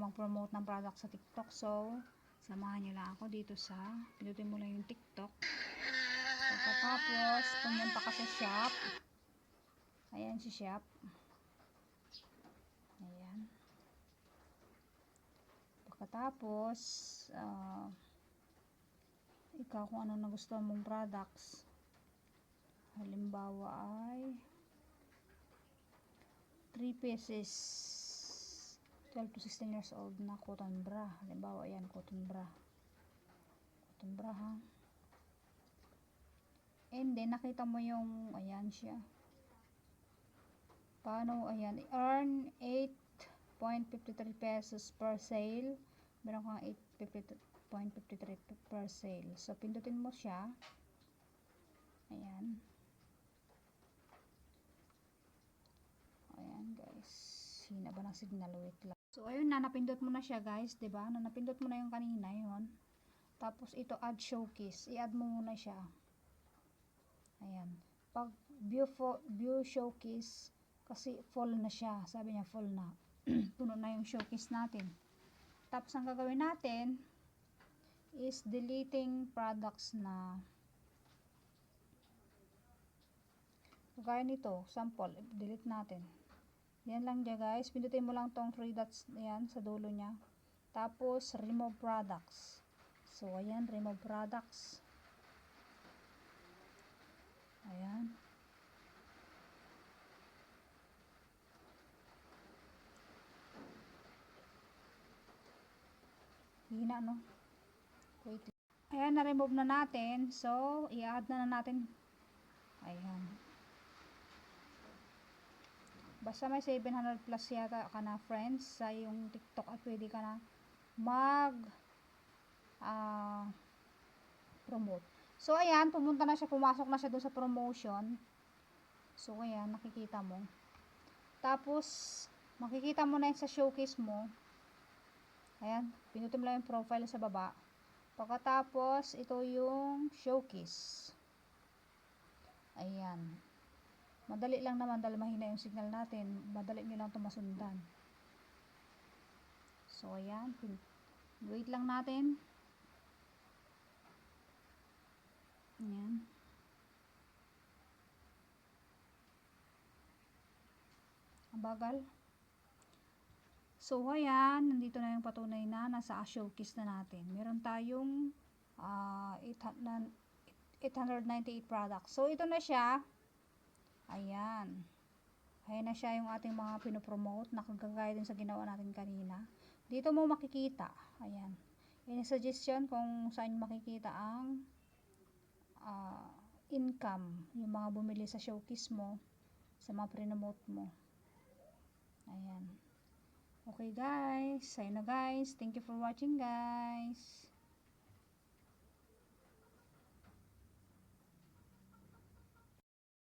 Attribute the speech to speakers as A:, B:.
A: mag-promote ng product sa TikTok. So, samahan nyo lang ako dito sa, pinutin mo lang yung TikTok. Pagkatapos, pumunta ka sa shop. Ayan si shop. Ayan. Pagkatapos, ikaw kung ano nagustuhan mong products. Halimbawa ay 3 pieces 12 to 16 years old na cotton bra. Halimbawa, ayan, cotton bra. Cotton bra, ha? And then, nakita mo yung, ayan siya. Paano, ayan, earn 8.53 pesos per sale. Meron kang 8.53 per sale. So, pindutin mo siya. Ayan. Ayan, guys. Hina ba ng signal? Wait lang. So, ayun na, napindot mo na siya, guys, diba? Napindot mo na yung kanina, yun. Tapos, ito, add showcase. I-add mo muna siya. Ayan. Pag view showcase, kasi full na siya. Sabi niya, full na. Puno na yung showcase natin. Tapos, ang gagawin natin is deleting products na gaya nito, sample, delete natin. Yan lang dyan, guys. Pindutin mo lang tong 3 dots yan sa dulo niya. Tapos, remove products. So, ayan, remove products. Ayan. Hina, no? Wait. Ayan, na-remove na natin. So, i-add na natin. Ayan. Basta may 700 plus yata ka na friends sa yung TikTok at pwede ka na promote. So, ayan, pumunta na siya, pumasok na siya doon sa promotion. So, ayan, nakikita mo. Tapos, makikita mo na yun sa showcase mo. Ayan, pinutin mo lang yung profile sa baba. Pagkatapos, ito yung showcase. Ayan. Madali lang naman dahil mahina yung signal natin. Madali nyo lang ito masundan. So, ayan. Wait lang natin. Ayan. Ang bagal. So, ayan. Nandito na yung patunay na nasa showcase na natin. Meron tayong 898 products. So, ito na siya. Ayan. Ayan na siya yung ating mga pinopromote. Nakagagaya din sa ginawa natin kanina. Dito mo makikita. Ayan. Yung suggestion kung saan makikita ang income. Yung mga bumili sa showcase mo. Sa mga promote mo. Ayan. Okay guys. Ayun na guys. Thank you for watching guys.